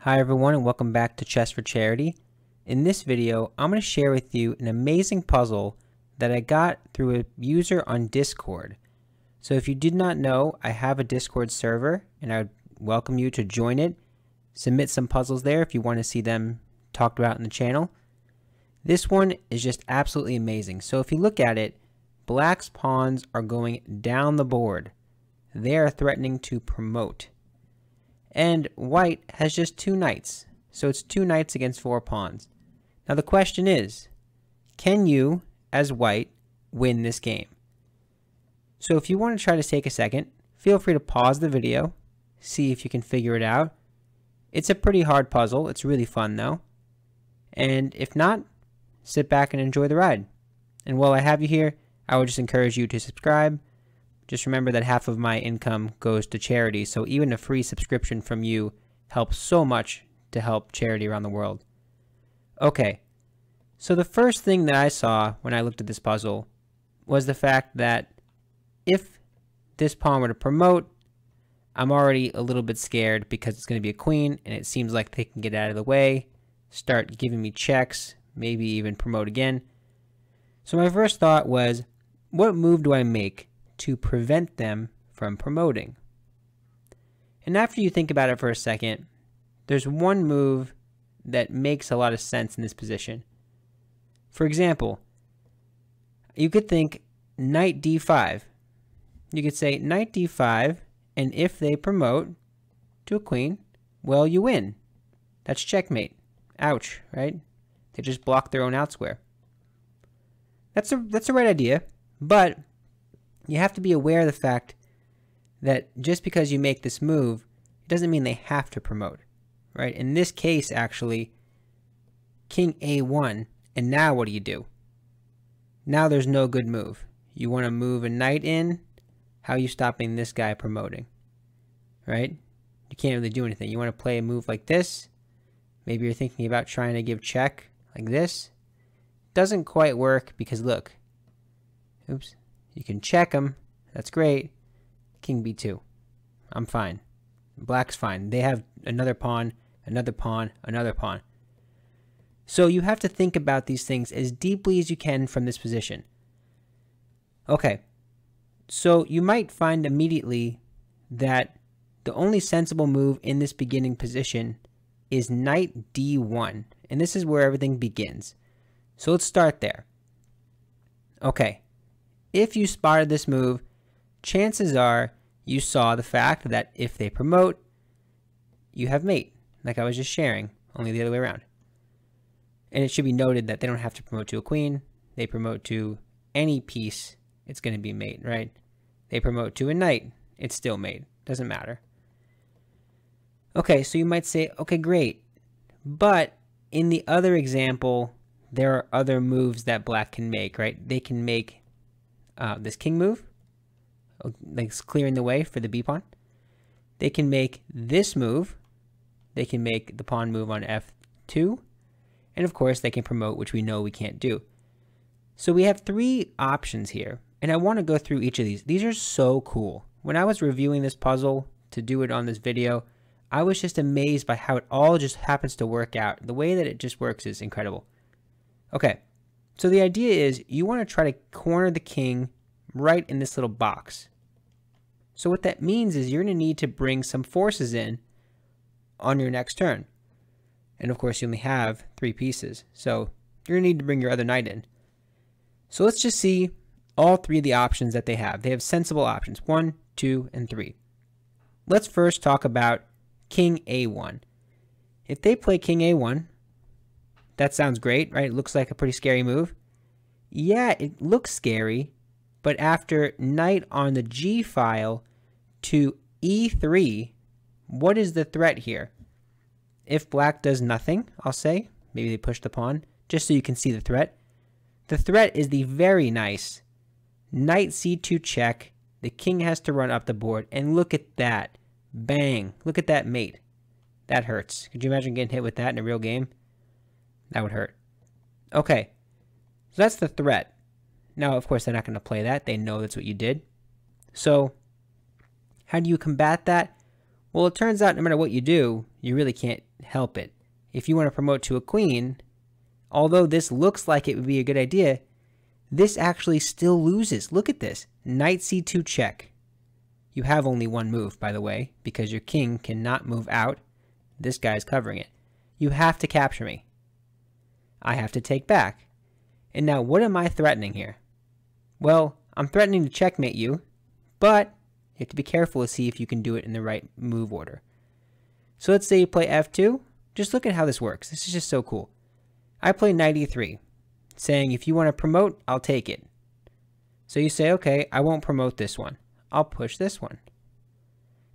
Hi everyone and welcome back to Chess for Charity. In this video, I'm going to share with you an amazing puzzle that I got through a user on Discord. So if you did not know, I have a Discord server and I would welcome you to join it. Submit some puzzles there if you want to see them talked about in the channel. This one is just absolutely amazing. So if you look at it, Black's pawns are going down the board. They are threatening to promote. And White has just 2 knights, so it's 2 knights against 4 pawns. Now the question is, can you, as White, win this game? So if you want to try to take a second, feel free to pause the video, see if you can figure it out. It's a pretty hard puzzle, it's really fun though. And if not, sit back and enjoy the ride. And while I have you here, I would just encourage you to subscribe. Just remember that half of my income goes to charity, so even a free subscription from you helps so much to help charity around the world. Okay, so the first thing that I saw when I looked at this puzzle was the fact that if this pawn were to promote, I'm already a little bit scared because it's going to be a queen, and it seems like they can get out of the way, start giving me checks, maybe even promote again. So my first thought was, what move do I make to prevent them from promoting? And after you think about it for a second, there's one move that makes a lot of sense in this position. For example, you could think knight d5. You could say knight d5, and if they promote to a queen, well, you win. That's checkmate. Ouch, right? They just block their own out square. That's a right idea, but you have to be aware of the fact that just because you make this move, it doesn't mean they have to promote, right? In this case, actually, king a1, and now what do? Now there's no good move. You want to move a knight in, how are you stopping this guy promoting, right? You can't really do anything. You want to play a move like this. Maybe you're thinking about trying to give check like this. Doesn't quite work because look, oops. You can check them. That's great. King b2. I'm fine. Black's fine. They have another pawn, another pawn, another pawn. So you have to think about these things as deeply as you can from this position. Okay. So you might find immediately that the only sensible move in this beginning position is knight d1. And this is where everything begins. So let's start there. Okay. If you spotted this move, chances are you saw the fact that if they promote, you have mate, like I was just sharing, only the other way around. And it should be noted that they don't have to promote to a queen. They promote to any piece, it's going to be mate, right? They promote to a knight, it's still mate. Doesn't matter. Okay, so you might say, okay, great. But in the other example, there are other moves that Black can make, right? They can make this king move, like clearing the way for the b pawn. They can make this move. They can make the pawn move on f2. And of course, they can promote, which we know we can't do. So we have 3 options here. And I want to go through each of these. These are so cool. When I was reviewing this puzzle to do it on this video, I was just amazed by how it all just happens to work out. The way that it just works is incredible. Okay. So the idea is you want to try to corner the king right in this little box. So what that means is you're going to need to bring some forces in on your next turn. And of course you only have 3 pieces. So you're going to need to bring your other knight in. So let's just see all 3 of the options that they have. They have sensible options, 1, 2, and 3. Let's first talk about king a1. If they play king a1, that sounds great, right? It looks like a pretty scary move. Yeah, it looks scary, but after knight on the g file to e3, what is the threat here? If Black does nothing, I'll say, maybe they push the pawn, just so you can see the threat. The threat is the very nice knight c2 check. The king has to run up the board, and look at that. Bang. Look at that mate. That hurts. Could you imagine getting hit with that in a real game? That would hurt. Okay, so that's the threat. Now, of course, they're not going to play that. They know that's what you did. So how do you combat that? Well, it turns out no matter what you do, you really can't help it. If you want to promote to a queen, although this looks like it would be a good idea, this actually still loses. Look at this. Knight c2 check. You have only one move, by the way, because your king cannot move out. This guy's covering it. You have to capture me. I have to take back. And now what am I threatening here? Well, I'm threatening to checkmate you, but you have to be careful to see if you can do it in the right move order. So let's say you play f2. Just look at how this works. This is just so cool. I play knight e3, saying if you want to promote, I'll take it. So you say, okay, I won't promote this one. I'll push this one.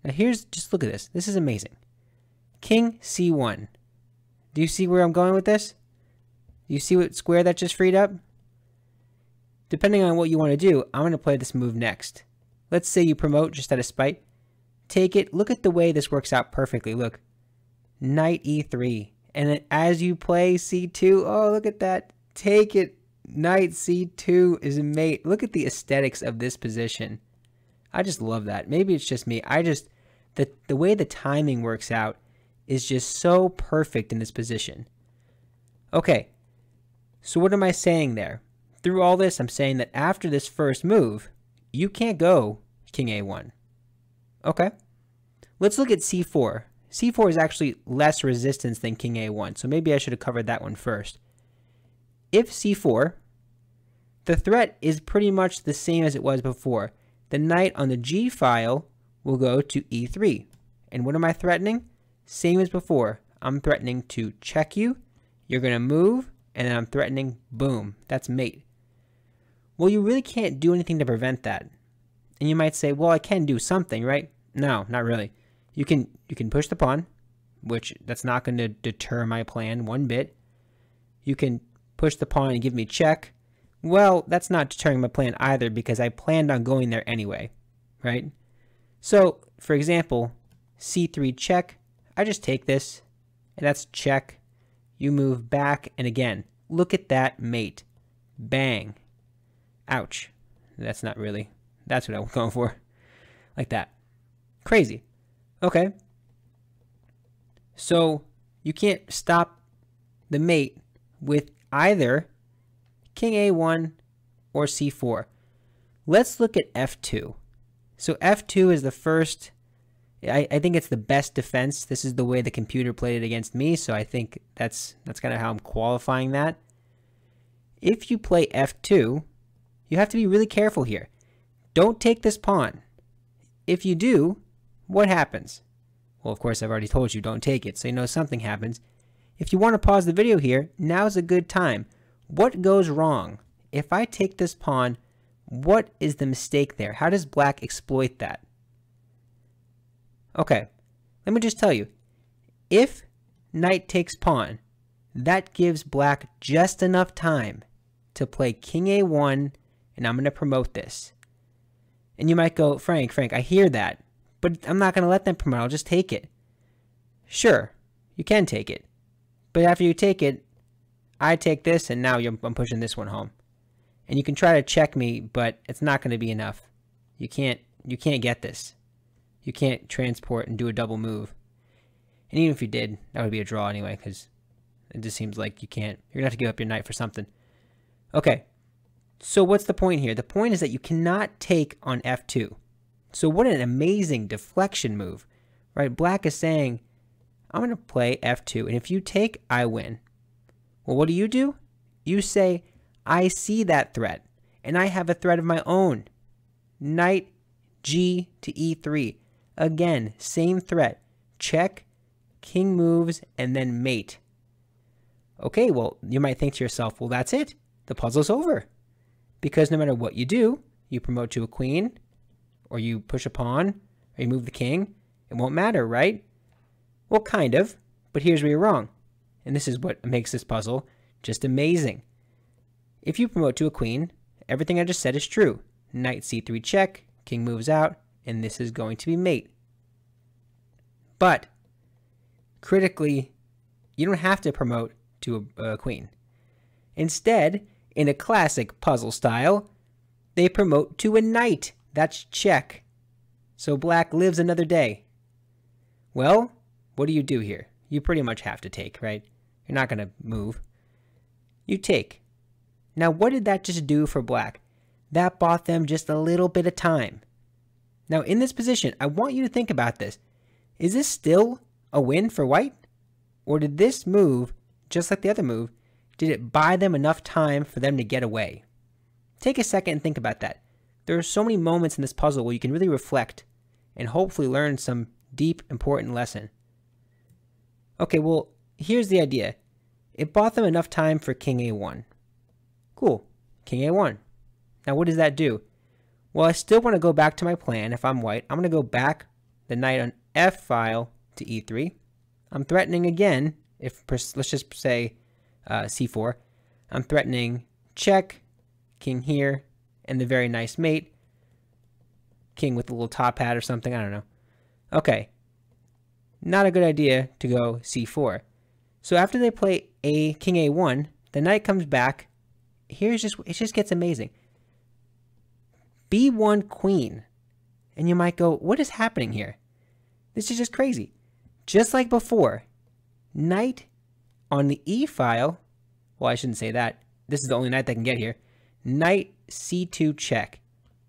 Now just look at this. This is amazing. King c1. Do you see where I'm going with this? Do you see what square that just freed up? Depending on what you want to do, I'm going to play this move next. Let's say you promote just out of spite. Take it. Look at the way this works out perfectly. Look. Knight e3. And then as you play c2, oh, look at that. Take it. Knight c2 is a mate. Look at the aesthetics of this position. I just love that. Maybe it's just me. The way the timing works out is just so perfect in this position. Okay. So what am I saying there? Through all this, I'm saying that after this first move, you can't go king a1. Okay. Let's look at c4. c4 is actually less resistance than king a1, so maybe I should have covered that one first. If c4, the threat is pretty much the same as it was before. The knight on the g file will go to e3. And what am I threatening? Same as before. I'm threatening to check you. You're going to move, and then I'm threatening, boom, that's mate. Well, you really can't do anything to prevent that. And you might say, well, I can do something, right? No, not really. You can push the pawn, which that's not going to deter my plan one bit. You can push the pawn and give me check. Well, that's not deterring my plan either because I planned on going there anyway, right? So, for example, c3 check. I just take this, and that's check. You move back, and again, look at that mate. Bang. Ouch. That's not really. That's what I'm going for. Like that. Crazy. Okay. So, you can't stop the mate with either king a1 or c4. Let's look at f2. So f2 is the first, I think it's the best defense. This is the way the computer played it against me, so I think that's kind of how I'm qualifying that. If you play f2, you have to be really careful here. Don't take this pawn. If you do, what happens? Well, of course, I've already told you don't take it, so you know something happens. If you want to pause the video here, now's a good time. What goes wrong? If I take this pawn, what is the mistake there? How does black exploit that? Okay, let me just tell you. If knight takes pawn, that gives black just enough time to play king a1, and I'm going to promote this. And you might go, Frank, I hear that, but I'm not going to let them promote. I'll just take it. Sure, you can take it. But after you take it, I take this, and now I'm pushing this one home. And you can try to check me, but it's not going to be enough. You can't get this. You can't transport and do a double move. And even if you did, that would be a draw anyway, because it just seems like you can't. You're going to have to give up your knight for something. Okay, so what's the point here? The point is that you cannot take on f2. So what an amazing deflection move, right? Black is saying, I'm going to play f2, and if you take, I win. Well, what do? You say, I see that threat, and I have a threat of my own. Knight g to e3. Again, same threat. Check, king moves, and then mate. Okay, well, you might think to yourself, well, that's it. The puzzle's over. Because no matter what you do, you promote to a queen, or you push a pawn, or you move the king, it won't matter, right? Well, kind of, but here's where you're wrong. And this is what makes this puzzle just amazing. If you promote to a queen, everything I just said is true. Knight c3 check, king moves out, and this is going to be mate. But, critically, you don't have to promote to a queen. Instead, in a classic puzzle style, they promote to a knight. That's check. So black lives another day. Well, what do you do here? You pretty much have to take, right? You're not going to move. You take. Now, what did that just do for black? That bought them just a little bit of time. Now, in this position, I want you to think about this. Is this still a win for white? Or did this move, just like the other move, did it buy them enough time for them to get away? Take a second and think about that. There are so many moments in this puzzle where you can really reflect and hopefully learn some deep, important lesson. Okay, well, here's the idea. It bought them enough time for king a1. Cool, king a1. Now what does that do? Well, I still want to go back to my plan. If I'm white, I'm going to go back the knight on f file to e3. I'm threatening again, let's just say c4. I'm threatening check, king here, and the very nice mate. King with a little top hat or something, I don't know. Okay, not a good idea to go c4. So after they play king a1, the knight comes back. It just gets amazing. b1 queen. And you might go, what is happening here? This is just crazy. Just like before, knight on the e file. Well, I shouldn't say that. This is the only knight that can get here. Knight c2 check.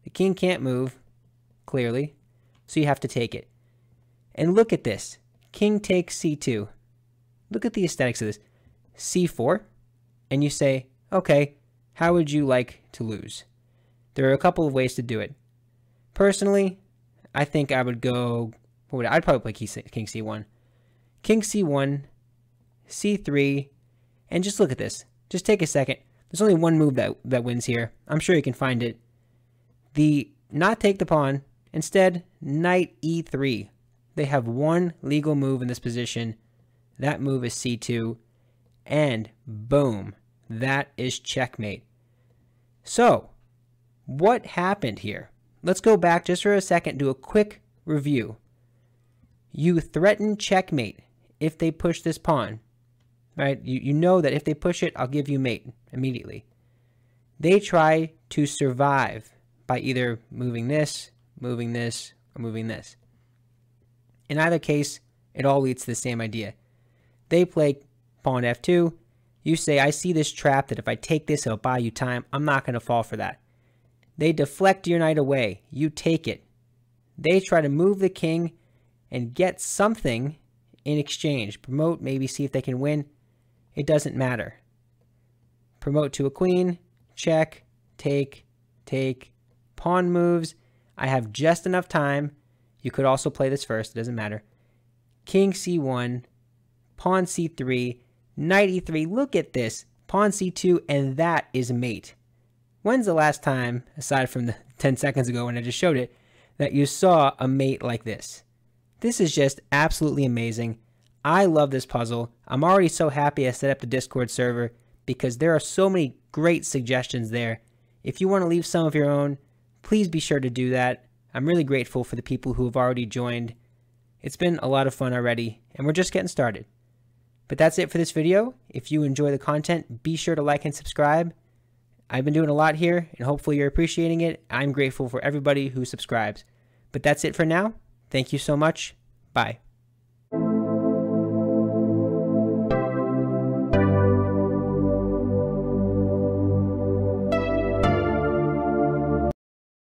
The king can't move, clearly, so you have to take it. And look at this. King takes c2. Look at the aesthetics of this. c4, and you say, okay, how would you like to lose? There are a couple of ways to do it. Personally, I think I would go, I'd probably play king c1. King c1, c3, and just look at this. Just take a second. There's only one move that wins here. I'm sure you can find it. Not take the pawn. Instead, knight e3. They have one legal move in this position. That move is c2. And boom, that is checkmate. So, what happened here? Let's go back just for a second, do a quick review. You threaten checkmate if they push this pawn. Right? You know that if they push it, I'll give you mate immediately. They try to survive by either moving this, or moving this. In either case, it all leads to the same idea. They play pawn f2. You say, I see this trap that if I take this, it'll buy you time. I'm not going to fall for that. They deflect your knight away. You take it. They try to move the king and get something in exchange. Promote, maybe see if they can win. It doesn't matter. Promote to a queen, check, take, pawn moves. I have just enough time. You could also play this first, it doesn't matter. King c1, pawn c3, knight e3. Look at this. Pawn c2, and that is mate. When's the last time, aside from the 10 seconds ago when I just showed it, that you saw a mate like this? This is just absolutely amazing. I love this puzzle. I'm already so happy I set up the Discord server because there are so many great suggestions there. If you want to leave some of your own, please be sure to do that. I'm really grateful for the people who have already joined. It's been a lot of fun already, and we're just getting started. But that's it for this video. If you enjoy the content, be sure to like and subscribe. I've been doing a lot here, and hopefully you're appreciating it. I'm grateful for everybody who subscribes. But that's it for now. Thank you so much. Bye.